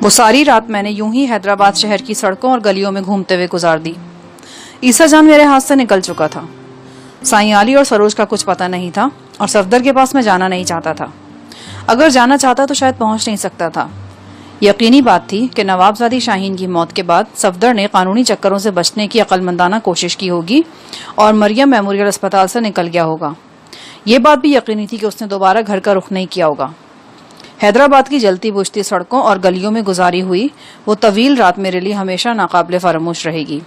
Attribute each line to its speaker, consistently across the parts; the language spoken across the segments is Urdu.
Speaker 1: وہ ساری رات میں نے یوں ہی حیدرآباد شہر کی سڑکوں اور گلیوں میں گھومتے ہوئے گزار دی۔ عیسیٰ جان میرے ہاتھ سے نکل چکا تھا۔ سائیں علی اور سروج کا کچھ پتہ نہیں تھا اور صفدر کے پاس میں جانا نہیں چاہتا تھا۔ اگر جانا چاہتا تو شاید پہنچ نہیں سکتا تھا۔ یقینی بات تھی کہ نوابزادی شاہین کی موت کے بعد صفدر نے قانونی چکروں سے بچنے کی عقل مندانہ کوشش کی ہوگی اور مریم میموریل اسپتال سے نکل گیا ہوگا۔ یہ بات بھی یقینی تھی کہ اس نے دوبارہ گھر کا رخ نہیں کیا ہوگا۔ حیدرآباد کی جلتی بجھتی سڑکوں اور گلیوں میں گزاری ہوئی وہ طویل رات میرے لیے ہمیشہ ناقابل فراموش رہے گی۔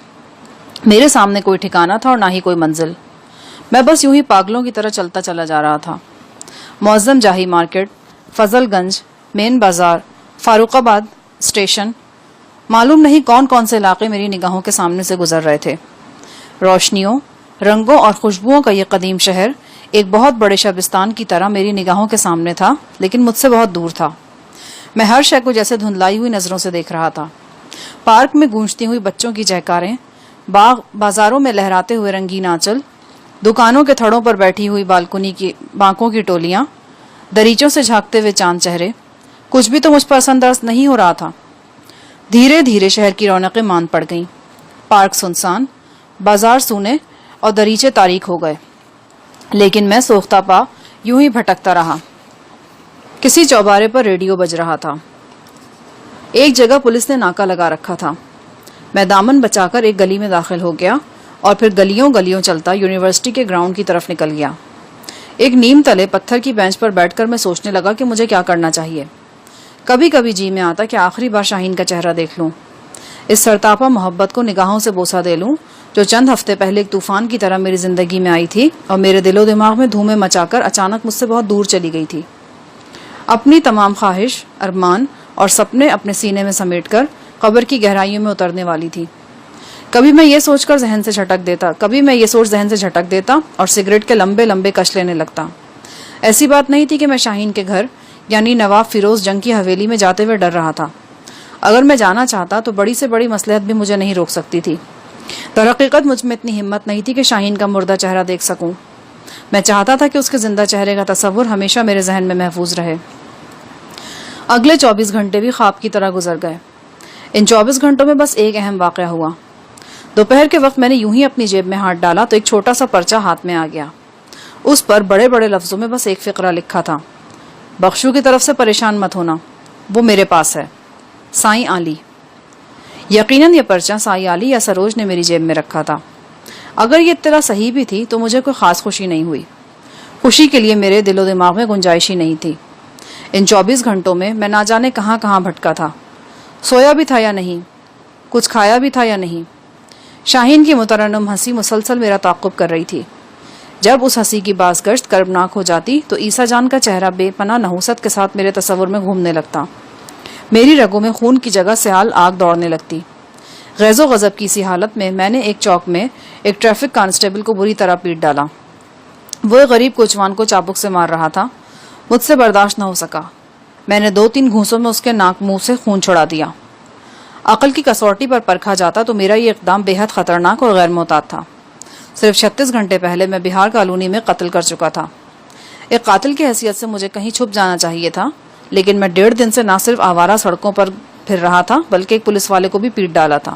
Speaker 1: میرے سامنے کوئی ٹھکانہ تھا اور نہ ہی کوئی منزل۔ میں بس یوں ہی پاگلوں کی طرح چلتا چلا جا رہا تھا۔ معظم جاہی مارکیٹ، فضل گنج، مین بازار، فاروق آباد اسٹیشن، معلوم نہیں کون کون سے علاقے میری نگاہوں کے سامنے سے گزر رہے تھے۔ روشنیوں، رنگوں اور خوشبوؤں کا یہ قدیم شہر ایک بہت بڑے شبستان کی طرح میری نگاہوں کے سامنے تھا، لیکن مجھ سے بہت دور تھا۔ میں ہر شے کو جیسے دھندلائی ہوئی نظروں سے دیکھ رہا تھا۔ پارک میں گونجتی ہوئی بچوں کی چہکاریں، بازاروں میں لہراتے ہوئے رنگین آنچل، دکانوں کے تھڑوں پر بیٹھی ہوئی بالکنی کی بانکوں کی ٹولیاں، دریچوں سے جھانکتے ہوئے چاند چہرے، کچھ بھی تو مجھ پر اثر انداز نہیں ہو رہا تھا۔ دھیرے دھیرے شہر کی رونقیں ماند پڑ گئیں۔ پارک سنسان، بازار سونے اور دریچے تاریک ہو گئے، لیکن میں سوختہ پا یوں ہی بھٹکتا رہا۔ کسی چوبارے پر ریڈیو بج رہا تھا۔ ایک جگہ پولیس نے ناکا لگا رکھا تھا۔ میں دامن بچا کر ایک گلی میں داخل ہو گیا اور پھر گلیوں گلیوں چلتا یونیورسٹی کے گراؤنڈ کی طرف نکل گیا۔ ایک نیم تلے پتھر کی بینچ پر بیٹھ کر میں سوچنے لگا کہ مجھے کیا کرنا چاہیے۔ کبھی کبھی جی میں آتا کہ آخری بار شاہین کا چہرہ دیکھ لوں، اس سرتاپا محبت کو نگاہوں سے بوسہ دے لوں جو چند ہفتے پہلے ایک طوفان کی طرح میری زندگی میں آئی تھی اور میرے دل و دماغ میں دھومیں مچا کر اچانک مجھ سے بہت دور چلی گئی تھی۔ اپنی تمام خواہش، ارمان اور سپنے اپنے سینے میں سمیٹ کر قبر کی گہرائیوں میں اترنے والی تھی۔ کبھی میں یہ سوچ ذہن سے جھٹک دیتا اور سگریٹ کے لمبے لمبے کش لینے لگتا۔ ایسی بات نہیں تھی کہ میں شاہین کے گھر یعنی نواب فیروز جنگ کی حویلی میں جاتے ہوئے ڈر رہا تھا۔ اگر میں جانا چاہتا تو بڑی سے بڑی مصلحت بھی مجھے نہیں روک سکتی تھی۔ در حقیقت مجھ میں اتنی ہمت نہیں تھی کہ شاہین کا مردہ چہرہ دیکھ سکوں۔ میں چاہتا تھا کہ اس کے زندہ چہرے کا تصور ہمیشہ میرے ذہن میں محفوظ رہے۔ اگلے 24 گھنٹے بھی خواب کی طرح گزر گئے۔ ان 24 گھنٹوں میں بس ایک اہم واقعہ ہوا۔ دوپہر کے وقت میں نے یوں ہی اپنی جیب میں ہاتھ ڈالا تو ایک چھوٹا سا پرچہ ہاتھ میں آ گیا۔ اس پر بڑے بڑے لفظوں میں بس ایک فقرہ لکھا تھا: بخشو کی طرف سے پریشان مت ہونا، وہ میرے پاس ہے، سائیں علی۔ یقیناً یہ پرچہ سائیں علی یا سروج نے میری جیب میں رکھا تھا۔ اگر یہ اطلاع صحیح بھی تھی تو مجھے کوئی خاص خوشی نہیں ہوئی۔ خوشی کے لیے میرے دل و دماغ میں گنجائش ہی نہیں تھی۔ ان 24 گھنٹوں میں میں نہ جانے کہاں کہاں بھٹکا تھا، سویا بھی تھا یا نہیں، کچھ کھایا بھی تھا یا نہیں۔ شاہین کی مترنم ہنسی مسلسل میرا تعاقب کر رہی تھی۔ جب اس ہنسی کی باز گشت کربناک ہو جاتی تو عیسیٰ جان کا چہرہ بے پناہ نحوست کے ساتھ میرے تصور میں گھومنے لگتا۔ میری رگوں میں خون کی جگہ سیال آگ دوڑنے لگتی۔ غیظ و غضب کی اسی حالت میں نے ایک چوک میں ایک ٹریفک کانسٹیبل کو بری طرح پیٹ ڈالا۔ وہ ایک غریب کوچوان کو چابک سے مار رہا تھا۔ مجھ سے برداشت نہ ہو سکا۔ میں نے 2-3 گھونسوں میں اس کے ناک منہ سے خون چھڑا دیا۔ عقل کی کسوٹی پر پرکھا جاتا تو میرا یہ اقدام بے حد خطرناک اور غیر محتاط تھا۔ صرف 36 گھنٹے پہلے میں بہار کالونی میں قتل کر چکا تھا۔ ایک قاتل کی حیثیت سے مجھے کہیں چھپ جانا چاہیے تھا، لیکن میں 1.5 دن سے نہ صرف آوارہ سڑکوں پر پھر رہا تھا بلکہ ایک پولیس والے کو بھی پیٹ ڈالا تھا۔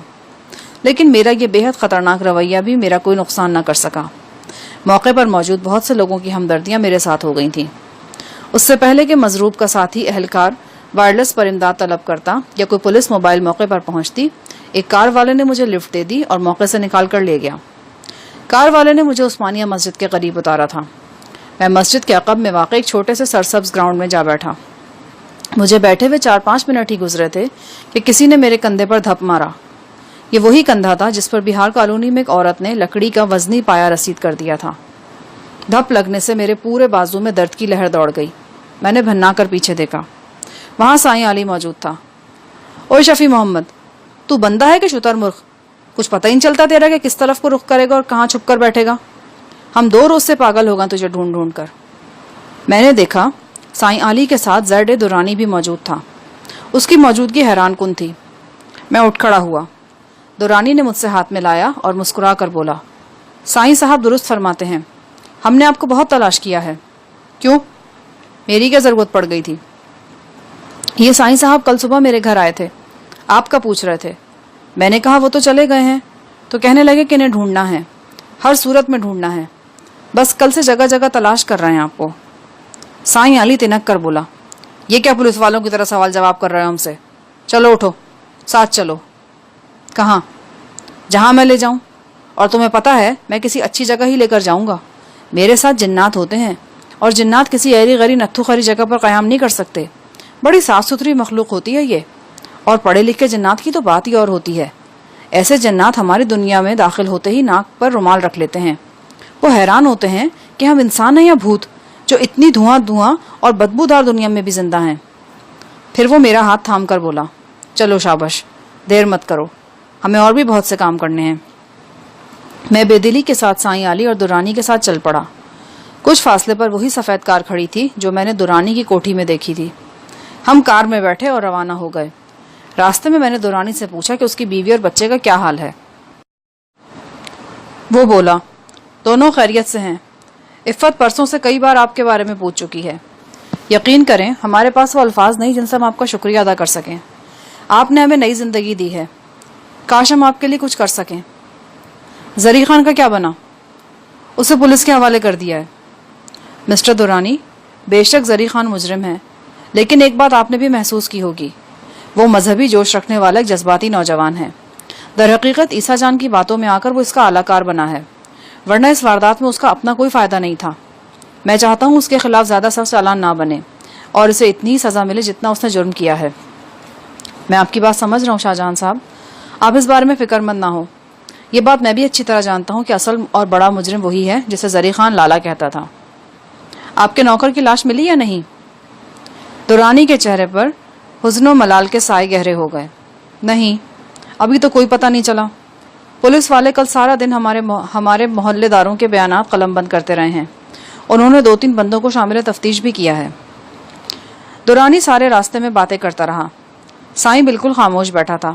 Speaker 1: لیکن میرا یہ بے حد خطرناک رویہ بھی میرا کوئی نقصان نہ کر سکا۔ موقع پر موجود بہت سے لوگوں کی ہمدردیاں میرے ساتھ ہو گئی تھیں۔ اس سے پہلے کہ مضروب کا ساتھی اہلکار وائرلیس پر امداد طلب کرتا یا کوئی پولیس موبائل موقع پر پہنچتی، ایک کار والے نے مجھے لفٹ دے دی اور موقع سے نکال کر لے گیا۔ کار والے نے مجھے عثمانیہ مسجد کے قریب اتارا تھا۔ میں مسجد کے عقب میں واقع ایک چھوٹے سے سرسبز گراؤنڈ میں جا بیٹھا۔ مجھے بیٹھے ہوئے 4-5 منٹ ہی گزرے تھے کہ کسی نے میرے کندھے پر دھپ مارا۔ یہ وہی کندھا تھا جس پر بہار کالونی میں ایک عورت نے لکڑی کا وزنی پایا رسید کر دیا تھا۔ دھپ لگنے سے میرے پورے بازو میں درد کی لہر دوڑ گئی۔ میں نے بھنا کر پیچھے دیکھا۔ وہاں سائیں علی موجود تھا۔ اوے شفیع محمد، تو بندہ ہے کہ شتر مرغ؟ کچھ پتہ ہی نہیں چلتا تیرا کہ کس طرف کو رخ کرے گا اور کہاں چھپ کر بیٹھے گا؟ ہم 2 روز سے پاگل ہو گئے تجھے ڈھونڈ ڈھونڈ کر۔ میں نے دیکھا سائیں علی کے ساتھ زید دورانی بھی موجود تھا۔ اس کی موجودگی حیران کن تھی۔ میں اٹھ کھڑا ہوا۔ دورانی نے مجھ سے ہاتھ ملایا اور مسکرا کر بولا، سائیں صاحب درست فرماتے ہیں، ہم نے آپ کو بہت تلاش کیا ہے۔ کیوں؟ میری کیا ضرورت پڑ گئی تھی؟ یہ سائیں صاحب کل صبح میرے گھر آئے تھے، آپ کا پوچھ رہے تھے۔ میں نے کہا وہ تو چلے گئے ہیں، تو کہنے لگے کہ انہیں ڈھونڈنا ہے، ہر صورت میں ڈھونڈنا ہے، بس کل سے جگہ جگہ تلاش کر رہے ہیں آپ کو۔ سائیں علی تنک کر بولا، یہ کیا پولیس والوں کی طرح سوال جواب کر رہے ہو ہم سے؟ چلو اٹھو، ساتھ چلو۔ کہاں؟ جہاں میں لے جاؤں، اور تمہیں پتا ہے میں کسی اچھی جگہ ہی لے کر جاؤں گا۔ میرے ساتھ جنات ہوتے ہیں، اور جنات کسی ایری غری نتھو خری جگہ پر قیام نہیں کر سکتے۔ بڑی صاف ستھری مخلوق ہوتی ہے یہ، اور پڑھے لکھے جنات کی تو بات ہی اور ہوتی ہے۔ ایسے جنات ہماری دنیا میں داخل ہوتے ہی ناک پر رومال رکھ لیتے ہیں۔ وہ حیران ہوتے ہیں کہ ہم انسان ہیں یا بھوت، جو اتنی دھواں اور بدبودار دنیا میں بھی زندہ ہیں۔ پھر وہ میرا ہاتھ تھام کر بولا، چلو شاباش، دیر مت کرو، ہمیں اور بھی بہت سے کام کرنے ہیں۔ میں بے دلی کے ساتھ سائیں علی اور درانی کے ساتھ چل پڑا۔ کچھ فاصلے پر وہی سفید کار کھڑی تھی جو میں نے درانی کی کوٹھی میں دیکھی تھی۔ ہم کار میں بیٹھے اور روانہ ہو گئے۔ راستے میں نے درانی سے پوچھا کہ اس کی بیوی اور بچے کا کیا حال ہے۔ وہ بولا، دونوں خیریت سے ہیں۔ عفت پرسوں سے کئی بار آپ کے بارے میں پوچھ چکی ہے۔ یقین کریں ہمارے پاس وہ الفاظ نہیں جن سے ہم آپ کا شکریہ ادا کر سکیں۔ آپ نے ہمیں نئی زندگی دی ہے، کاش ہم آپ کے لیے کچھ کر سکیں۔ زری خان کا کیا بنا؟ اسے پولیس کے حوالے کر دیا ہے۔ مسٹر درانی، بے شک زری خان مجرم ہے، لیکن ایک بات آپ نے بھی محسوس کی ہوگی، وہ مذہبی جوش رکھنے والا ایک جذباتی نوجوان ہے۔ در حقیقت عیسیٰ جان کی باتوں میں آ کر وہ اس کا اعلی کار بنا ہے، ورنہ اس واردات میں اس کا اپنا کوئی فائدہ نہیں تھا۔ میں چاہتا ہوں اس کے خلاف زیادہ سخت چالان نہ بنے اور اسے اتنی ہی سزا ملے جتنا اس نے جرم کیا ہے۔ میں آپ کی بات سمجھ رہا ہوں شاہ جہاں صاحب، آپ اس بارے میں فکر مند نہ ہو۔ یہ بات میں بھی اچھی طرح جانتا ہوں کہ اصل اور بڑا مجرم وہی ہے جسے زری خان لالا کہتا تھا۔ آپ کے نوکر کی لاش ملی یا نہیں؟ درانی کے چہرے پر حزن و ملال کے سائے گہرے ہو گئے۔ نہیں، ابھی تو کوئی پتہ نہیں چلا۔ پولیس والے کل سارا دن ہمارے محلے داروں کے بیانات قلم بند کرتے رہے ہیں۔ انہوں نے 2-3 بندوں کو شامل تفتیش بھی کیا ہے۔ درانی سارے راستے میں باتیں کرتا رہا۔ سائیں بالکل خاموش بیٹھا تھا۔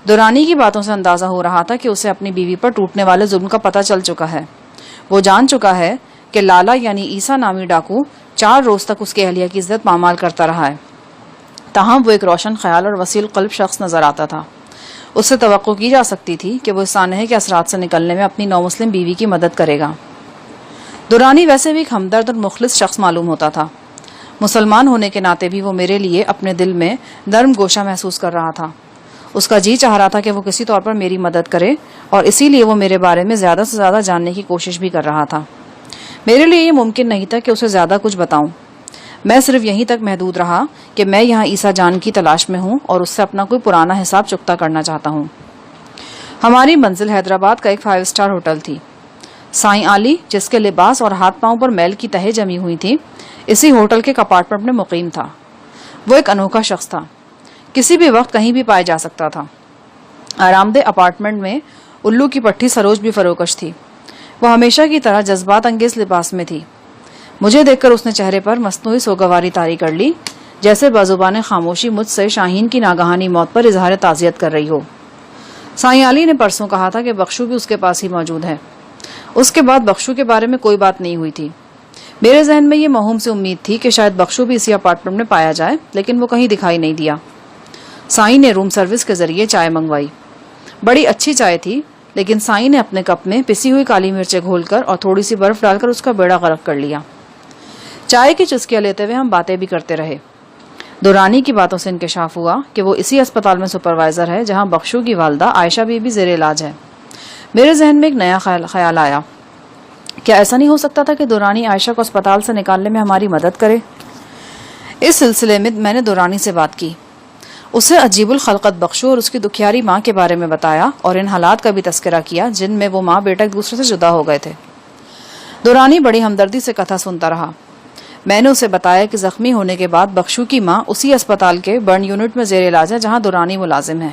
Speaker 1: درانی کی باتوں سے اندازہ ہو رہا تھا کہ اسے اپنی بیوی پر ٹوٹنے والے ظلم کا پتہ چل چکا ہے۔ وہ جان چکا ہے کہ لالا یعنی عیسیٰ نامی ڈاکو 4 روز تک اس کے اہلیہ کی عزت پامال کرتا رہا ہے۔ تاہم وہ ایک روشن خیال اور وسیع قلب شخص نظر آتا تھا۔ اس سے توقع کی جا سکتی تھی کہ وہ اس سانحے کے اثرات سے نکلنے میں اپنی نومسلم بیوی کی مدد کرے گا۔ درانی ویسے بھی ایک ہمدرد اور مخلص شخص معلوم ہوتا تھا۔ مسلمان ہونے کے ناطے بھی وہ میرے لیے اپنے دل میں نرم گوشہ محسوس کر رہا تھا۔ اس کا جی چاہ رہا تھا کہ وہ کسی طور پر میری مدد کرے، اور اسی لیے وہ میرے بارے میں زیادہ سے زیادہ جاننے کی کوشش بھی کر رہا تھا۔ میرے لیے یہ ممکن نہیں تھا کہ اسے زیادہ کچھ بتاؤں۔ میں صرف یہیں تک محدود رہا کہ میں یہاں عیسیٰ جان کی تلاش میں ہوں اور اس سے اپنا کوئی پرانا حساب چکتا کرنا چاہتا ہوں۔ ہماری منزل حیدرآباد کا ایک 5 اسٹار ہوٹل تھی۔ سائیں علی، جس کے لباس اور ہاتھ پاؤں پر میل کی تہیں جمی ہوئی تھی، اسی ہوٹل کے اپارٹمنٹ میں مقیم تھا۔ وہ ایک انوکھا شخص تھا، کسی بھی وقت کہیں بھی پایا جا سکتا تھا۔ آرام دہ اپارٹمنٹ میں الو کی پٹھی سروج بھی فروکش تھی۔ وہ ہمیشہ کی طرح جذبات انگیز لباس میں تھی۔ مجھے دیکھ کر اس نے چہرے پر مصنوعی سوگواری طاری کر لی، جیسے بازوبان خاموشی مجھ سے شاہین کی ناگہانی موت پر اظہار تعزیت کر رہی ہو۔ سائیں علی نے پرسوں کہا تھا کہ بخشو بھی اس کے پاس ہی موجود ہے۔ اس کے بعد بخشو کے بارے میں کوئی بات نہیں ہوئی تھی۔ میرے ذہن میں یہ موہوم سے امید تھی کہ شاید بخشو بھی اسی اپارٹمنٹ میں پایا جائے، لیکن وہ کہیں دکھائی نہیں دیا۔ سائیں نے روم سروس کے ذریعے چائے منگوائی۔ بڑی اچھی چائے تھی، لیکن سائیں نے اپنے کپ میں پسی ہوئی کالی مرچیں گھول کر اور تھوڑی سی برف ڈال کر اس کا بیڑا غرق کر لیا۔ چائے کی چسکیاں لیتے ہوئے ہم باتیں بھی کرتے رہے۔ درانی کی باتوں سے انکشاف ہوا کہ وہ اسی اسپتال میں سپروائزر ہے جہاں بخشو کی والدہ عائشہ بی بھی زیر علاج ہے۔ میرے ذہن میں ایک نیا خیال آیا، کیا ایسا نہیں ہو سکتا تھا کہ درانی عائشہ کو اسپتال سے نکالنے میں ہماری مدد کرے؟ اس سلسلے میں نے درانی سے بات کی، اسے عجیب الخلقت بخشو اور اس کی دکھیاری ماں کے بارے میں بتایا اور ان حالات کا بھی تذکرہ کیا جن میں وہ ماں بیٹا ایک دوسرے سے جدا ہو گئے تھے۔ درانی بڑی ہمدردی سے کتھا سنتا رہا۔ میں نے اسے بتایا کہ زخمی ہونے کے بعد بخشو کی ماں اسی اسپتال کے برن یونٹ میں زیر علاج ہے جہاں درانی ملازم ہے۔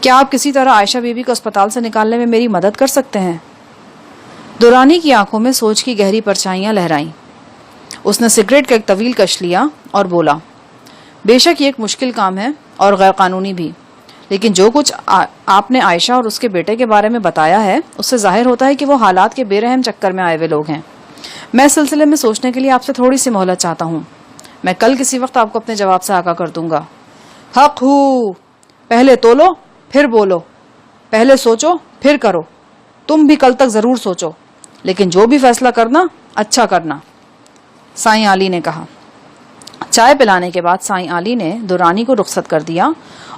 Speaker 1: کیا آپ کسی طرح عائشہ بی بی کو اسپتال سے نکالنے میں میری مدد کر سکتے ہیں؟ درانی کی آنکھوں میں سوچ کی گہری پرچھائیاں لہرائیں۔ اس نے سگریٹ کا ایک طویل کش لیا اور بولا، بے شک یہ ایک مشکل کام ہے اور غیر قانونی بھی، لیکن جو کچھ آپ نے عائشہ اور اس کے بیٹے کے بارے میں بتایا ہے اس سے ظاہر ہوتا ہے کہ وہ حالات کے بے رحم چکر میں آئے ہوئے لوگ ہیں۔ میں اس سلسلے میں سوچنے کے لیے آپ سے تھوڑی سی مہلت چاہتا ہوں۔ میں کل کسی وقت آپ کو اپنے جواب سے آگاہ کر دوں گا. حق ہو. پہلے تولو پھر بولو, پہلے سوچو پھر کرو. تم بھی کل تک ضرور سوچو, لیکن جو بھی فیصلہ کرنا اچھا کرنا. سائیں علی نے کہا. چائے پلانے کے بعد سائیں علی نے دورانی کو رخصت کر دیا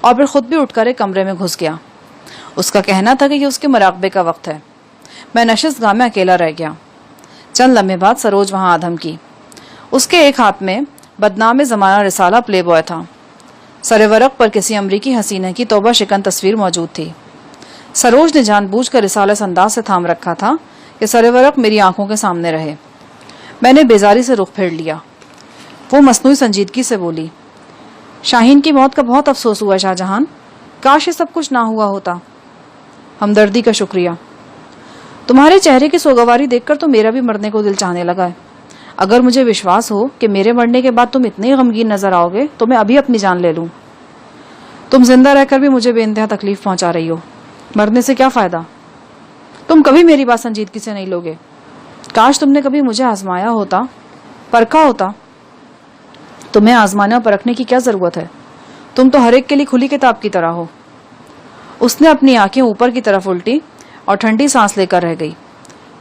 Speaker 1: اور پھر خود بھی اٹھ کر ایک کمرے میں گھس گیا. اس کا کہنا تھا کہ یہ اس کے مراقبے کا وقت ہے. میں نشست گاہ میں اکیلا رہ گیا. چند لمحے بعد سروج وہاں آدم کی. اس کے ایک ہاتھ میں بدنام زمانہ رسالہ پلے بوائے تھا. سر ورق پر کسی امریکی حسینہ کی توبہ شکن تصویر موجود تھی. سروج نے جان بوجھ کر رسالہ اس انداز سے تھام رکھا تھا کہ سر ورق میری آنکھوں کے سامنے رہے. میں نے بیزاری سے رخ پھیر لیا. وہ مصنوعی سنجیدگی سے بولی. شاہین کی موت کا بہت افسوس ہوا شاہ جہان. کاش یہ سب کچھ نہ ہوا ہوتا. ہمدردی کا شکریہ. تمہارے چہرے کی سوگواری دیکھ کر تو میرا بھی مرنے کو دل چاہنے لگا ہے. اگر مجھے وشواس ہو کہ میرے مرنے کے بعد تم اتنے غمگین نظر آؤ گے تو میں ابھی اپنی جان لے لوں. تم زندہ رہ کر بھی مجھے بے انتہا تکلیف پہنچا رہی ہو. مرنے سے کیا فائدہ؟ تم کبھی میری بات سنجیدگی سے نہیں لوگے. کاش تم نے کبھی مجھے آزمایا ہوتا, پرکھا ہوتا. تمہیں آزمانے اور پرکھنے کی کیا ضرورت ہے؟ تم تو ہر ایک کے لیے کھلی کتاب کی طرح ہو. اس نے اپنی آنکھیں اوپر کی طرف الٹی اور ٹھنڈی سانس لے کر رہ گئی.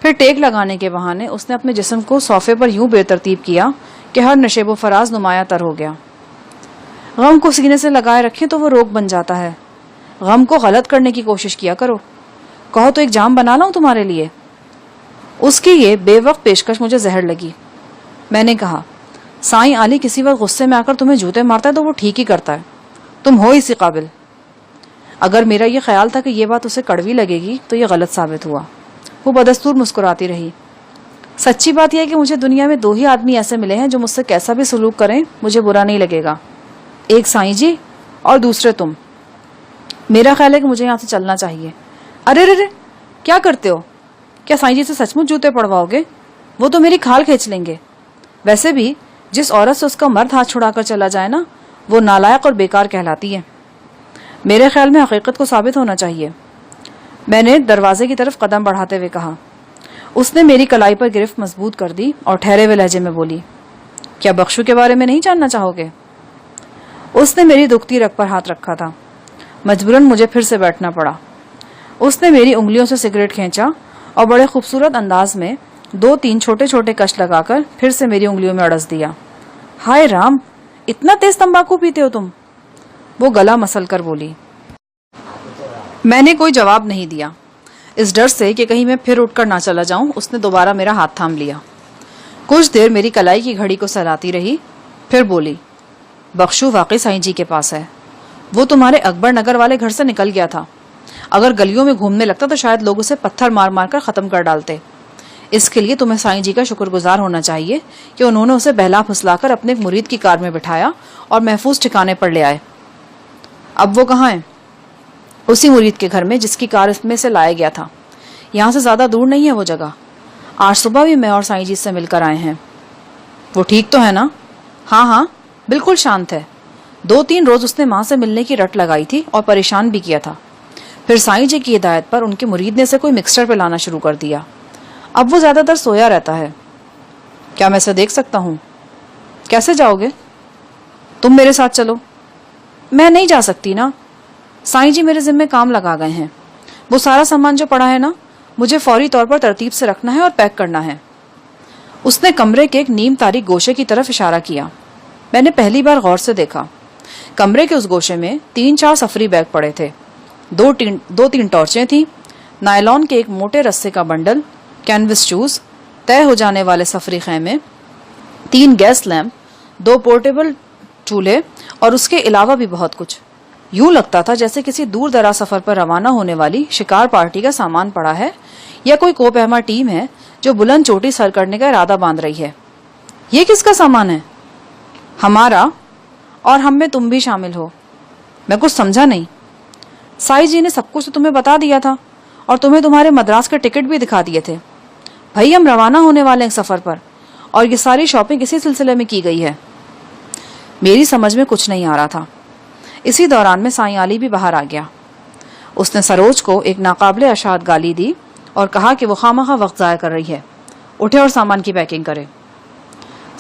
Speaker 1: پھر ٹیک لگانے کے بہانے اس نے اپنے جسم کو صوفے پر یوں بے ترتیب کیا کہ ہر نشیب و فراز نمایاں تر ہو گیا. غم کو سینے سے لگائے رکھیں تو وہ روگ بن جاتا ہے. غم کو غلط کرنے کی کوشش کیا کرو. کہو تو ایک جام بنا لاؤں تمہارے لیے. اس کی یہ بے وقت پیشکش مجھے زہر لگی. میں نے کہا, سائیں علی کسی وقت غصے میں آ کر تمہیں جوتے مارتا ہے تو وہ ٹھیک ہی کرتا ہے. تم ہو اسی قابل. اگر میرا یہ خیال تھا کہ یہ بات اسے کڑوی لگے گی تو یہ غلط ثابت ہوا. وہ بدستور مسکراتی رہی. سچی بات یہ ہے کہ مجھے دنیا میں 2 ہی آدمی ایسے ملے ہیں جو مجھ سے کیسا بھی سلوک کریں مجھے برا نہیں لگے گا. ایک سائیں جی اور دوسرے تم. میرا خیال ہے کہ مجھے یہاں سے چلنا چاہیے. ارے رے کیا کرتے ہو؟ کیا سائیں جی سے سچ مچ جوتے پڑواؤ گے؟ وہ تو میری کھال کھینچ لیں گے. ویسے بھی جس عورت سے اس کا مرد ہاتھ چھڑا کر چلا جائے نا, وہ نالائق اور بیکار کہلاتی ہے. میرے خیال میں حقیقت کو ثابت ہونا چاہیے. میں نے دروازے کی طرف قدم بڑھاتے ہوئے کہا. اس نے میری کلائی پر گرفت مضبوط کر دی اور ٹھہرے ہوئے لہجے میں بولی, کیا بخشو کے بارے میں نہیں جاننا چاہو گے؟ اس نے میری دکھتی رگ پر ہاتھ رکھا تھا. مجبوراً مجھے پھر سے بیٹھنا پڑا. اس نے میری انگلیوں سے سگریٹ کھینچا اور بڑے خوبصورت انداز میں 2-3 چھوٹے چھوٹے کش لگا کر پھر سے میری انگلیوں میں اڑس دیا. ہائے رام, اتنا تیز تمباکو پیتے ہو تم؟ وہ گلا مسل کر بولی. میں نے کوئی جواب نہیں دیا. اس ڈر سے کہ کہیں میں پھر اٹھ کر نہ چلا جاؤں, اس نے دوبارہ میرا ہاتھ تھام لیا. کچھ دیر میری کلائی کی گھڑی کو سلاتی رہی, پھر بولی, بخشو واقعی سائیں جی کے پاس ہے. وہ تمہارے اکبر نگر والے گھر سے نکل گیا تھا. اگر گلیوں میں گھومنے لگتا تو شاید لوگ اسے پتھر مار مار کر ختم کر ڈالتے. اس کے لیے تمہیں سائیں جی کا شکر گزار ہونا چاہیے کہ انہوں نے اسے بہلا پھسلا کر اپنے ایک مرید کی کار میں بٹھایا اور محفوظ ٹھکانے پر لے آئے. اب وہ کہاں ہیں؟ اسی مرید کے گھر میں جس کی کار اس میں سے لایا گیا تھا. یہاں سے زیادہ دور نہیں ہے وہ جگہ. آج صبح بھی میں اور سائیں جی سے مل کر آئے ہیں. وہ ٹھیک تو ہے نا؟ ہاں بالکل شانت ہے. 2-3 روز اس نے ماں سے ملنے کی رٹ لگائی تھی اور پریشان بھی کیا تھا. پھر سائیں جی کی ہدایت پر ان کے مرید نے اسے کوئی مکسچر پلانا شروع کر دیا. اب وہ زیادہ تر سویا رہتا ہے. کیا میں اسے دیکھ سکتا ہوں؟ کیسے جاؤ گے؟ تم میرے ساتھ چلو. میں نہیں جا سکتی نا. سائیں جی میرے ذمہ کام لگا گئے ہیں. وہ سارا سامان جو پڑا ہے نا, مجھے فوری طور پر ترتیب سے رکھنا ہے اور پیک کرنا ہے. اس نے کمرے کے ایک نیم تاریک گوشے کی طرف اشارہ کیا. میں نے پہلی بار غور سے دیکھا. کمرے کے اس گوشے میں 3-4 سفری بیگ پڑے تھے. 2-3 ٹارچیں تھیں, نائلون کے ایک موٹے رسے کا بنڈل, کینوس شوز, طے ہو جانے والے سفری خیمے, 3 گیس لیمپ, 2 پورٹیبل چولہے اور اس کے علاوہ بھی بہت کچھ. یوں لگتا تھا جیسے کسی دور دراز سفر پر روانہ ہونے والی شکار پارٹی کا سامان پڑا ہے یا کوئی کوپہما ٹیم ہے جو بلند چوٹی سر کرنے کا ارادہ باندھ رہی ہے. یہ کس کا سامان ہے؟ ہمارا, اور ہم میں تم بھی شامل ہو. میں کچھ سمجھا نہیں. سائی جی نے سب کچھ تو تمہیں بتا دیا تھا اور تمہیں تمہارے مدراس کے ٹکٹ بھی دکھا دیے تھے. بھائی ہم روانہ ہونے والے ہیں سفر پر, اور یہ ساری شاپنگ اسی سلسلے میں کی گئی ہے. میری سمجھ میں کچھ نہیں آ رہا تھا. اسی دوران میں سائیں علی بھی باہر آ گیا. اس نے سروج کو ایک ناقابل اشاعت گالی دی اور کہا کہ وہ خواہ مخواہ وقت ضائع کر رہی ہے, اٹھے اور سامان کی پیکنگ کرے.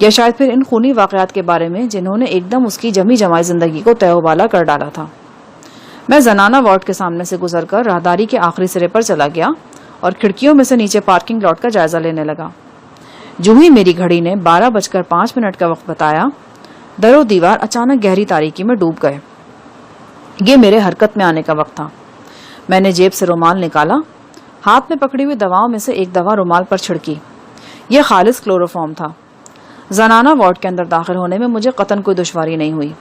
Speaker 1: یا شاید پھر ان خونی واقعات کے بارے میں جنہوں نے ایک دم اس کی جمی جمائی زندگی کو تہو بالا کر ڈالا تھا۔ میں زنانہ وارڈ کے سامنے سے گزر کر راہداری کے آخری سرے پر چلا گیا اور کھڑکیوں میں سے نیچے پارکنگ لاٹ کا جائزہ لینے لگا۔ جو ہی میری گھڑی نے 12:05 کا وقت بتایا، در و دیوار اچانک گہری تاریکی میں ڈوب گئے۔ یہ میرے حرکت میں آنے کا وقت تھا۔ میں نے جیب سے رومال نکالا، ہاتھ میں پکڑی ہوئی دواؤں میں سے ایک دوا رومال پر چھڑکی۔ یہ خالص کلوروفارم تھا۔ زنانہ وارڈ کے اندر داخل ہونے میں مجھے قطعاً کوئی دشواری نہیں ہوئی۔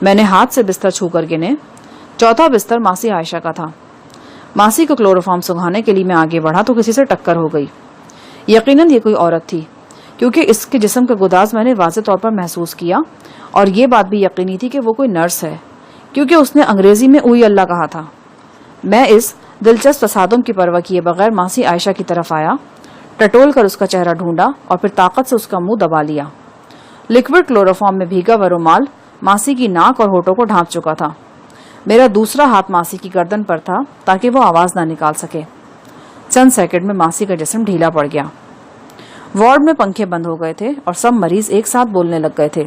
Speaker 1: میں نے ہاتھ سے بستر چھو کر گنے، چوتھا بستر ماسی عائشہ کا تھا۔ ماسی کو کلوروفارم سنگھانے کے لیے میں آگے بڑھا تو کسی سے ٹکر ہو گئی۔ یقیناً یہ کوئی عورت تھی، کیونکہ اس کے جسم کا گداز میں نے واضح طور پر محسوس کیا، اور یہ بات بھی یقینی تھی کہ وہ کوئی نرس ہے، کیونکہ اس نے انگریزی میں اوئی اللہ کہا تھا۔ میں اس دلچسپ تصادم کی پرواہ کیے بغیر ماسی عائشہ کی طرف آیا، ٹٹول کر اس کا چہرہ ڈھونڈا اور پھر طاقت سے اس کا منہ دبا لیا۔ لکوڈ کلوروفارم میں بھیگا وہ رومال ماسی کی ناک اور ہونٹوں کو ڈھانپ چکا تھا۔ میرا دوسرا ہاتھ ماسی کی گردن پر تھا تاکہ وہ آواز نہ نکال سکے۔ چند سیکنڈ میں ماسی کا جسم ڈھیلا پڑ گیا۔ وارڈ میں پنکھے بند ہو گئے تھے اور سب مریض ایک ساتھ بولنے لگ گئے تھے۔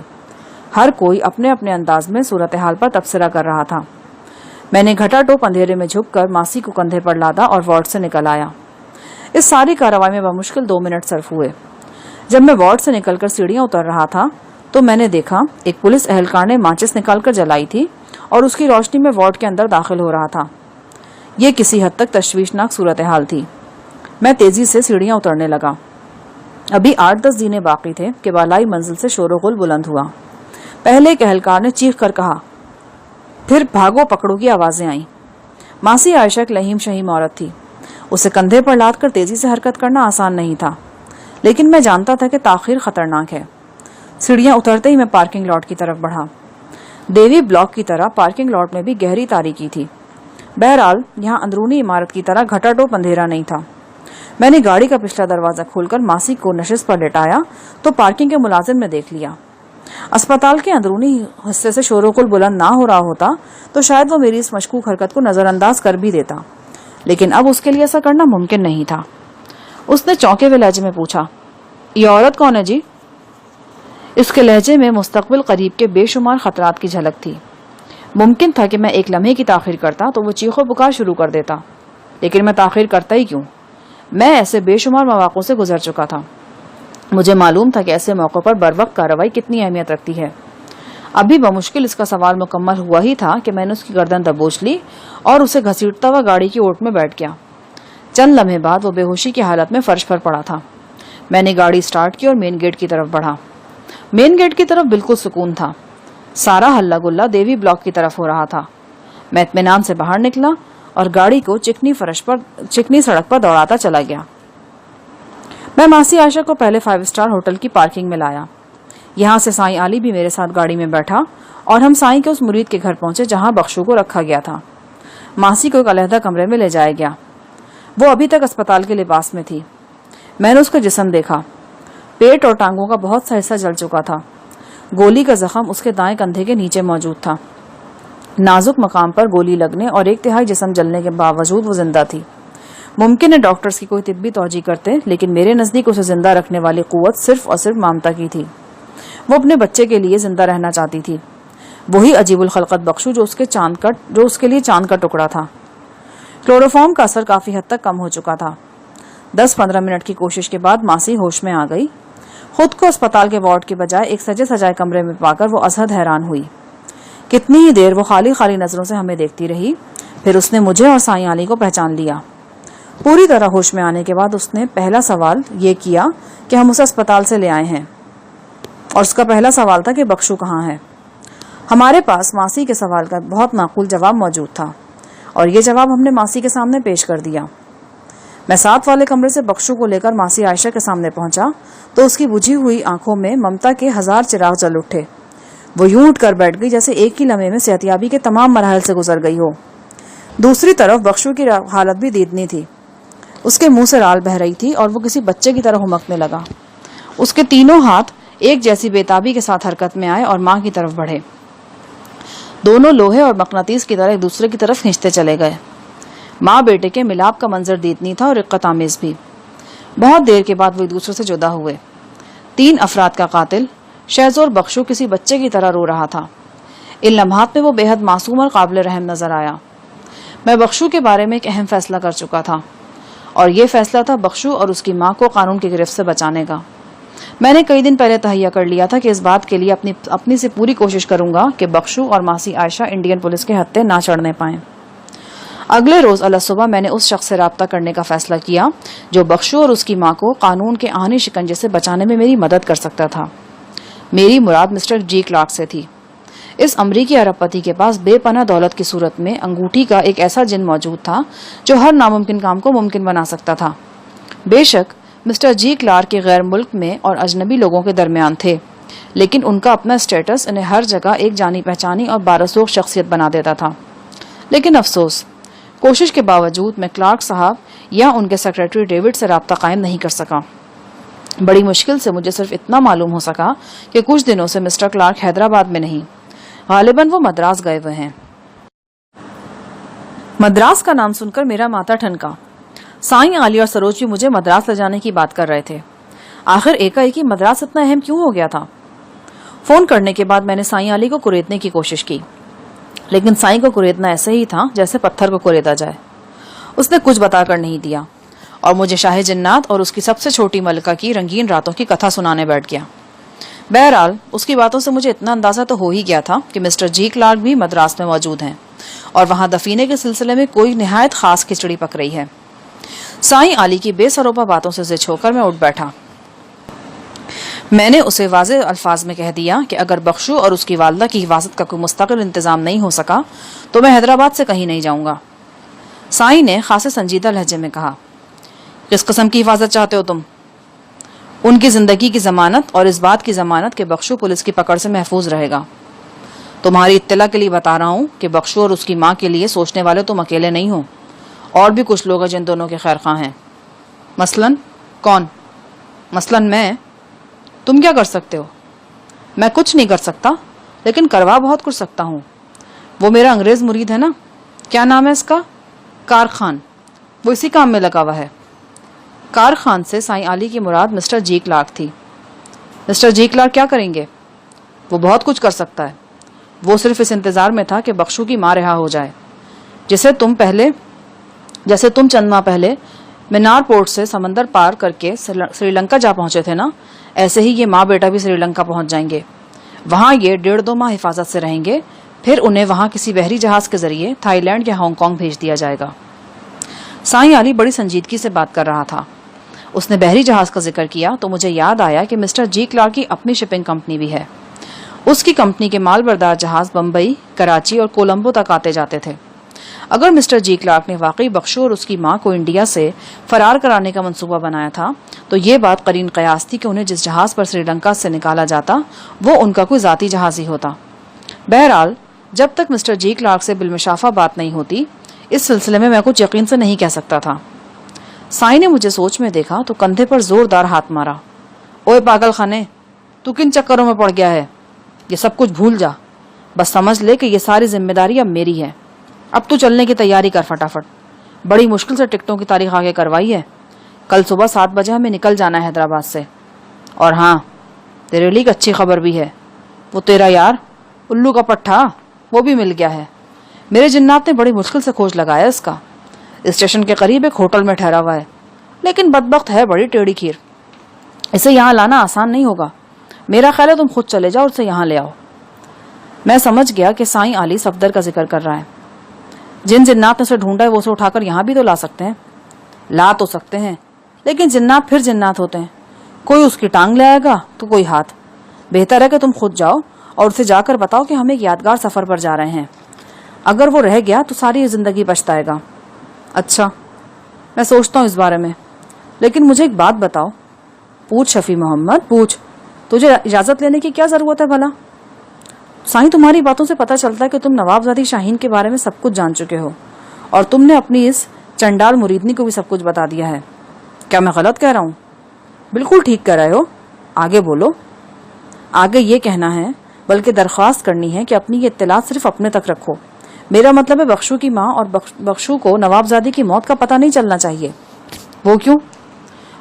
Speaker 1: ہر کوئی اپنے اپنے انداز میں صورتحال پر تبصرہ کر رہا تھا۔ میں نے گھٹا ٹوپ اندھیرے میں جھک کر ماسی کو کندھے پر لادا اور وارڈ سے نکل آیا۔ اس ساری کارروائی میں بمشکل 2 منٹ صرف ہوئے۔ جب میں وارڈ سے نکل کر سیڑھیاں اتر رہا تھا تو میں نے دیکھا ایک پولیس اہلکار نے ماچس نکال کر جلائی تھی اور اس کی روشنی میں وارڈ کے اندر داخل ہو رہا تھا۔ یہ کسی حد تک تشویشناک صورتحال تھی۔ میں تیزی سے سیڑھیاں اترنے لگا۔ ابھی 8-10 زینے باقی تھے کہ بالائی منزل سے شور و غل بلند ہوا۔ پہلے ایک اہلکار نے چیخ کر کہا، پھر بھاگو پکڑو کی آوازیں آئیں۔ ماسی عائشہ ایک لہیم شہیم عورت تھی۔ اسے کندھے پر لاد کر تیزی سے حرکت کرنا آسان نہیں تھا، لیکن میں جانتا تھا کہ تاخیر خطرناک ہے۔ سیڑھیاں اترتے ہی میں پارکنگ لاٹ کی طرف بڑھا۔ دیوی بلاک کی طرح پارکنگ لاٹ میں بھی گہری تاریکی تھی۔ بہرحال یہاں اندرونی عمارت کی طرح گھٹا ٹوپ اندھیرا نہیں تھا۔ میں نے گاڑی کا پچھلا دروازہ کھول کر ماسی کو نشست پر لٹایا تو پارکنگ کے ملازم نے دیکھ لیا۔ اسپتال کے اندرونی حصے سے شور و غل بلند نہ ہو رہا ہوتا تو شاید وہ میری اس مشکوک حرکت کو نظر انداز کر بھی دیتا، لیکن اب اس کے لیے ایسا کرنا ممکن نہیں تھا۔ اس نے چونکے ہوئے لہجے میں پوچھا، یہ عورت کون ہے جی؟ اس کے لہجے میں مستقبل قریب کے بے شمار خطرات کی جھلک تھی۔ ممکن تھا کہ میں ایک لمحے کی تاخیر کرتا تو وہ چیخو پکار شروع کر دیتا، لیکن میں تاخیر کرتا ہی کیوں؟ میں ایسے بے شمار مواقعوں سے گزر چکا تھا۔ مجھے معلوم تھا کہ ایسے موقع پر بروقت کارروائی کتنی اہمیت رکھتی ہے۔ ابھی بمشکل اس کا سوال مکمل ہوا ہی تھا کہ میں نے اس کی گردن دبوچ لی اور اسے گھسیٹتا ہوا گاڑی کی اوٹ میں بیٹھ گیا۔ چند لمحے بعد وہ بے ہوشی کی حالت میں فرش پر پڑا تھا۔ میں نے گاڑی سٹارٹ کی اور مین گیٹ کی طرف بڑھا۔ مین گیٹ کی طرف بالکل سکون تھا۔ سارا ہلہ گلہ دیوی بلاک کی طرف ہو رہا تھا۔ میں اطمینان سے باہر نکلا اور گاڑی کو چکنی سڑک پر دوڑاتا چلا گیا۔ میں ماسی عائشہ کو پہلے 5 اسٹار ہوٹل کی پارکنگ میں لایا۔ یہاں سے سائیں علی بھی میرے ساتھ گاڑی میں بیٹھا اور ہم سائیں کے اس مرید کے گھر پہنچے جہاں بخشو کو رکھا گیا تھا۔ ماسی کو ایک علیحدہ کمرے میں لے جایا گیا۔ وہ ابھی تک اسپتال کے لباس میں تھی۔ میں نے اس کا جسم دیکھا۔ پیٹ اور ٹانگوں کا بہت سا حصہ جل چکا تھا۔ گولی کا زخم اس کے دائیں کندھے کے نیچے موجود تھا۔ نازک مقام پر گولی لگنے اور 1/3 جسم جلنے کے باوجود وہ زندہ تھی۔ ممکن ہے ڈاکٹرز کی کوئی طبی توجیہ کرتے، لیکن میرے نزدیک اسے زندہ رکھنے والی قوت صرف اور صرف مامتا کی تھی۔ وہ اپنے بچے کے لیے زندہ رہنا چاہتی تھی، وہی عجیب الخلقت بخشو جو اس کے لیے چاند کا ٹکڑا تھا۔ کلوروفارم کا اثر کافی حد تک کم ہو چکا تھا۔ 10-15 منٹ کی کوشش کے بعد ماسی ہوش میں آ گئی۔ خود کو اسپتال کے وارڈ کے بجائے ایک سجے سجائے کمرے میں پا کر وہ ازحد حیران ہوئی۔ کتنی ہی دیر وہ خالی نظروں سے ہمیں دیکھتی رہی، پھر اس نے مجھے اور سائیں علی کو پہچان لیا۔ پوری طرح ہوش میں آنے کے بعد اس نے پہلا سوال یہ کیا کہ ہم اسے اسپتال سے لے آئے ہیں، اور اس کا پہلا سوال تھا کہ بخشو کہاں ہے۔ ہمارے پاس ماسی کے سوال کا بہت معقول جواب موجود تھا، اور یہ جواب ہم نے ماسی کے سامنے پیش کر دیا۔ میں ساتھ والے کمرے سے بخشو کو لے کر ماسی عائشہ کے سامنے پہنچا تو اس کی بجھی ہوئی آنکھوں میں ممتا کے 1000 چراغ جل اٹھے۔ وہ یوں اٹھ کر بیٹھ گئی جیسے ایک ہی لمحے میں صحتیابی کے تمام مراحل سے گزر گئی ہو۔ دوسری طرف بخشو کی حالت بھی دیدنی تھی۔ اس کے منہ سے رال بہ رہی تھی اور وہ کسی بچے کی طرح ہمکنے لگا۔ اس کے تینوں ہاتھ ایک جیسی بےتابی کے ساتھ حرکت میں آئے اور ماں کی طرف بڑھے۔ دونوں لوہے اور مقناطیس کی طرح ایک دوسرے کی طرف کھینچتے چلے گئے۔ ماں بیٹے کے ملاپ کا منظر دیدنی تھا اور رقت آمیز بھی۔ بہت دیر کے بعد وہ ایک دوسرے سے جدا ہوئے۔ 3 افراد کا قاتل شہزور بخشو کسی بچے کی طرح رو رہا تھا. ان لمحات میں وہ بے حد معصوم اور قابل رحم نظر آیا. میں بخشو کے بارے میں ایک اہم فیصلہ کر چکا تھا اور یہ فیصلہ تھا بخشو اور اس کی ماں کو قانون کی گرفت سے بچانے کا. میں نے کئی دن پہلے تہیہ کر لیا تھا کہ اس بات کے لیے اپنی سے پوری کوشش کروں گا کہ بخشو اور ماسی عائشہ انڈین پولیس کے ہتھے نہ چڑھنے پائیں. اگلے روز الگ صبح میں نے اس شخص سے رابطہ کرنے کا فیصلہ کیا جو بخشو اور اس کی ماں کو قانون کے آہنی شکنجے سے بچانے میں میری مدد کر سکتا تھا. میری مراد مسٹر جی کلارک سے تھی. اس امریکی ارب پتی کے پاس بے پناہ دولت کی صورت میں انگوٹھی کا ایک ایسا جن موجود تھا جو ہر ناممکن کام کو ممکن بنا سکتا تھا. بے شک مسٹر جی کلارک کے غیر ملک میں اور اجنبی لوگوں کے درمیان تھے، لیکن ان کا اپنا اسٹیٹس انہیں ہر جگہ ایک جانی پہچانی اور بارسوخ شخصیت بنا دیتا تھا. لیکن افسوس، کوشش کے باوجود میں کلارک صاحب یا ان کے سیکرٹری ڈیوڈ سے رابطہ قائم نہیں کر سکا. بڑی مشکل سے مجھے صرف اتنا معلوم ہو سکا کہ کچھ دنوں سے مسٹر کلارک حیدرآباد میں نہیں، غالباً وہ مدراس گئے ہوئے ہیں. مدراس کا نام سن کر میرا ماتھا ٹھنکا. سائیں علی اور سروج بھی مجھے مدراس لے جانے کی بات کر رہے تھے. آخر ایک مدراس اتنا اہم کیوں ہو گیا تھا؟ فون کرنے کے بعد میں نے سائیں علی کو کریدنے کی کوشش کی، لیکن سائیں کو کریدنا ایسے ہی تھا جیسے پتھر کو کریدا جائے. اس نے کچھ بتا کر نہیں دیا اور مجھے شاہ جنات اور اس کی سب سے چھوٹی ملکہ کی رنگین راتوں کی کتھا سنانے بیٹھ گیا. بہرحال اس کی باتوں سے مجھے اتنا اندازہ تو ہو ہی گیا تھا کہ مسٹر جی کلارک بھی مدراس میں موجود ہیں اور وہاں دفینے کے سلسلے میں کوئی نہایت خاص کھچڑی پک رہی ہے. سائیں علی کی بے سروپا باتوں سے زچ ہو کر میں اٹھ بیٹھا. میں نے اسے واضح الفاظ میں کہہ دیا کہ اگر بخشو اور اس کی والدہ کی حفاظت کا کوئی مستقل انتظام نہیں ہو سکا تو میں حیدرآباد سے کہیں نہیں جاؤں گا. سائیں نے خاصے سنجیدہ لہجے میں کہا، کس قسم کی حفاظت چاہتے ہو تم؟ ان کی زندگی کی ضمانت اور اس بات کی ضمانت کہ بخشو پولیس کی پکڑ سے محفوظ رہے گا. تمہاری اطلاع کے لیے بتا رہا ہوں کہ بخشو اور اس کی ماں کے لیے سوچنے والے تم اکیلے نہیں ہو، اور بھی کچھ لوگ ہیں جن دونوں کے خیر خواہ ہیں. مثلاً کون؟ مثلاً میں. تم کیا کر سکتے ہو؟ میں کچھ نہیں کر سکتا، لیکن کروا بہت کچھ سکتا ہوں. وہ میرا انگریز مرید ہے نا، کیا نام ہے اس کا؟ کارخان. وہ اسی کام میں لگا ہوا ہے. کارخان سے سائیں علی کی مراد مسٹر جی کلارک تھی. مسٹر جی کلارک کیا کریں گے؟ وہ بہت کچھ کر سکتا ہے. وہ صرف اس انتظار میں تھا کہ بخشو کی ماں رہا ہو جائے. جیسے تم چند ماہ پہلے منار پورٹ سے سمندر پار کر کے سری لنکا جا پہنچے تھے نا، ایسے ہی یہ ماں بیٹا بھی سری لنکا پہنچ جائیں گے. وہاں یہ 1.5-2 ماہ حفاظت سے رہیں گے، پھر انہیں وہاں کسی بحری جہاز کے ذریعے تھائی لینڈ یا ہانگ کانگ بھیج دیا جائے گا. سائیں علی بڑی سنجیدگی سے بات کر رہا تھا. اس نے بحری جہاز کا ذکر کیا تو مجھے یاد آیا کہ مسٹر جی کلارک کی اپنی شپنگ کمپنی بھی ہے. اس کی کمپنی کے مال بردار جہاز بمبئی، کراچی اور کولمبو تک آتے جاتے تھے. اگر مسٹر جی کلارک نے واقعی بخشو اور اس کی ماں کو انڈیا سے فرار کرانے کا منصوبہ بنایا تھا تو یہ بات قرین قیاس تھی کہ انہیں جس جہاز پر سری لنکا سے نکالا جاتا وہ ان کا کوئی ذاتی جہاز ہی ہوتا. بہرحال جب تک مسٹر جی کلارک سے بالمشافہ بات نہیں ہوتی اس سلسلے میں کچھ یقین سے نہیں کہہ سکتا تھا. سائیں نے مجھے سوچ میں دیکھا تو کندھے پر زوردار ہاتھ مارا. اوے پاگل خانے، تو کن چکروں میں پڑ گیا ہے؟ یہ سب کچھ بھول جا، بس سمجھ لے کہ یہ ساری ذمہ داری اب میری ہے. اب تو چلنے کی تیاری کر فٹافٹ. بڑی مشکل سے ٹکٹوں کی تاریخ آگے کروائی ہے. کل صبح 7 بجے ہمیں نکل جانا ہے حیدرآباد سے. اور ہاں، تیرے لیے ایک اچھی خبر بھی ہے. وہ تیرا یار الو کا پٹھا وہ بھی مل گیا ہے. میرے جنات نے بڑی مشکل سے کھوج لگایا اس کا. اسٹیشن کے قریب ایک ہوٹل میں ٹھہرا ہوا ہے، لیکن بدبخت ہے بڑی ٹیڑھی کھیر. اسے یہاں لانا آسان نہیں ہوگا. میرا خیال ہے تم خود چلے جاؤ اور اسے یہاں لے آؤ. میں سمجھ گیا کہ سائیں علی صفدر کا ذکر کر رہا ہے. جن جنات نے اسے ڈھونڈا ہے وہ اسے اٹھا کر یہاں بھی تو لا سکتے ہیں. لا تو سکتے ہیں، لیکن جنات پھر جنات ہوتے ہیں. کوئی اس کی ٹانگ لے آئے گا تو کوئی ہاتھ. بہتر ہے کہ تم خود جاؤ اور اسے جا کر بتاؤ کہ ہم ایک یادگار سفر پر جا رہے ہیں. اگر وہ رہ گیا تو ساری زندگی پچھتائے گا. اچھا، میں سوچتا ہوں اس بارے میں، لیکن مجھے ایک بات بتاؤ. پوچھ شفیع محمد پوچھ، تجھے اجازت لینے کی کیا ضرورت ہے بھلا؟ سائیں تمہاری باتوں سے پتہ چلتا ہے کہ تم نوابزادی شاہین کے بارے میں سب کچھ جان چکے ہو اور تم نے اپنی اس چنڈال مریدنی کو بھی سب کچھ بتا دیا ہے. کیا میں غلط کہہ رہا ہوں؟ بالکل ٹھیک کہہ رہے ہو. آگے بولو. آگے یہ کہنا ہے، بلکہ درخواست کرنی ہے کہ اپنی یہ اطلاعات صرف اپنے تک رکھو. میرا مطلب ہے بخشو کی ماں اور بخشو کو نوابزادی کی موت کا پتہ نہیں چلنا چاہیے. وہ کیوں؟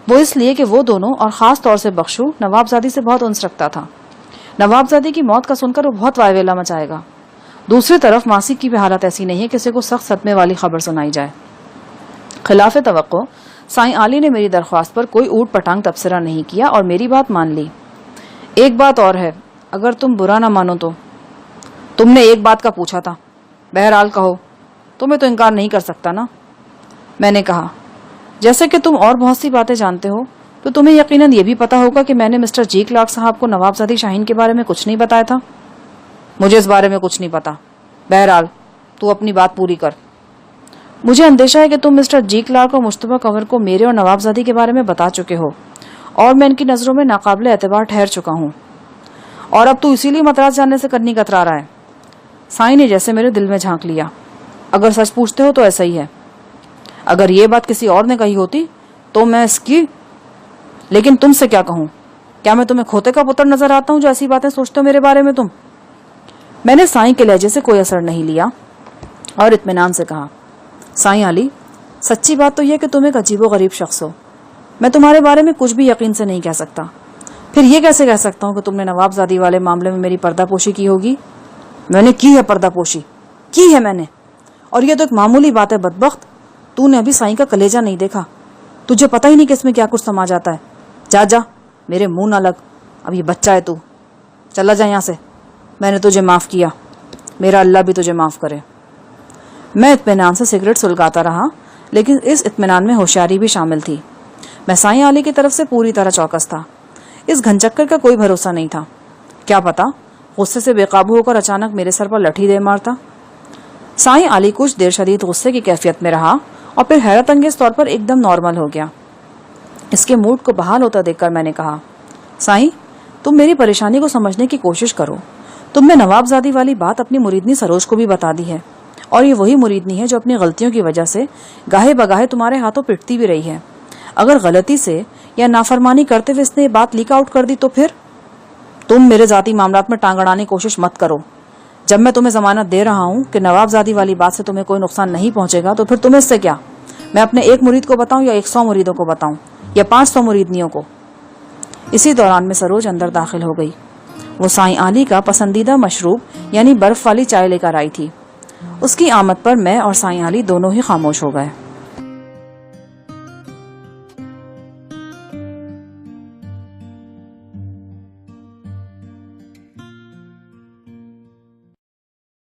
Speaker 1: وہ اس لیے کہ وہ دونوں اور خاص طور سے بخشو نوابزادی سے بہت انس رکھتا تھا. نوابزادی کی موت کا سن کر وہ بہت وائویلا مچائے گا. دوسری طرف ماسی کی بھی حالت ایسی نہیں ہے کسی کو سخت صدمے والی خبر سنائی جائے. خلاف توقع سائیں علی نے میری درخواست پر کوئی اوٹ پٹانگ تبصرہ نہیں کیا اور میری بات مان لی. ایک بات اور ہے, اگر تم برا نہ مانو تو. تم نے ایک بات کا پوچھا تھا, بہرحال کہو, تمہیں تو انکار نہیں کر سکتا نا. میں نے کہا, جیسے کہ تم اور بہت سی باتیں جانتے ہو تو تمہیں یقیناً یہ بھی پتا ہوگا کہ میں نے مسٹر جی کلارک صاحب کو نوابزادی شاہین کے بارے میں کچھ نہیں بتایا تھا. مجھے اس بارے میں کچھ نہیں پتا. بہرحال تو اپنی بات پوری کر. مجھے اندیشہ ہے کہ تم مسٹر جی کلارک اور مشتبہ کنور کو میرے اور نوابزادی کے بارے میں بتا چکے ہو اور میں ان کی نظروں میں ناقابل اعتبار ٹھہر چکا ہوں, اور اب تو اسی لیے مدراس جانے سے کرنی کترا رہا ہے. سائیں نے جیسے میرے دل میں جھانک لیا. اگر سچ پوچھتے ہو تو ایسا ہی ہے. اگر یہ بات کسی اور نے کہی ہوتی تو میں اس کی, لیکن تم سے کیا کہوں؟ کیا میں تمہیں کھوتے کا پتر نظر آتا ہوں جو ایسی باتیں سوچتے ہو میرے بارے میں تم؟ میں نے سائیں کے لہجے سے کوئی اثر نہیں لیا اور اطمینان سے کہا, سائیں علی, سچی بات تو یہ کہ تم ایک عجیب و غریب شخص ہو. میں تمہارے بارے میں کچھ بھی یقین سے نہیں کہہ سکتا. پھر یہ کیسے کہہ سکتا ہوں کہ تم نے نوابزادی والے معاملے میں میری پردہ پوشی کی ہوگی؟ میں نے کی ہے پردہ پوشی, کی ہے میں نے. اور یہ تو ایک معمولی بات ہے بدبخت. تو نے ابھی سائیں کا کلیجہ نہیں دیکھا. تجھے پتہ ہی نہیں کہ اس میں کیا کچھ سما جاتا ہے. جا جا, میرے منہ نہ لگ. اب یہ بچہ ہے تو. چلا جا یہاں سے. میں نے تجھے معاف کیا, میرا اللہ بھی تجھے معاف کرے. میں اطمینان سے سگریٹ سلگاتا رہا, لیکن اس اطمینان میں ہوشیاری بھی شامل تھی. میں سائیں علی کی طرف سے پوری طرح چوکس تھا. اس گھن چکر کا کوئی بھروسہ نہیں تھا. کیا پتا غصے سے بے قابو ہو کر اچانک میرے سر پر لٹھی دے مارتا. سائیں علی کچھ دیر شدید غصے کی کیفیت میں رہا اور پھر حیرت انگیز طور پر ایک دم نارمل ہو گیا. اس کے موڈ کو بحال ہوتا دیکھ کر میں نے کہا, سائیں, تم میری پریشانی کو سمجھنے کی کوشش کرو. تم نے نوابزادی والی بات اپنی مریدنی سروج کو بھی بتا دی ہے, اور یہ وہی مریدنی ہے جو اپنی غلطیوں کی وجہ سے گاہے بگاہے تمہارے ہاتھوں پٹتی بھی رہی ہے. اگر غلطی سے یا نافرمانی کرتے ہوئے اس نے یہ بات لیک آؤٹ کر دی تو پھر تم میرے ذاتی معاملات میں ٹانگ اڑانے کی کوشش مت کرو. جب میں تمہیں ضمانت دے رہا ہوں کہ نوابزادی والی بات سے تمہیں کوئی نقصان نہیں پہنچے گا تو پھر تمہیں اس سے کیا؟ میں اپنے ایک مرید کو بتاؤں یا 100 مریدوں کو بتاؤں یا 500 مریدنیوں کو؟ اسی دوران میں سروج اندر داخل ہو گئی. وہ سائیں علی کا پسندیدہ مشروب یعنی برف والی چائے لے کر آئی تھی. اس کی آمد پر میں اور سائیں علی دونوں ہی خاموش ہو گئے.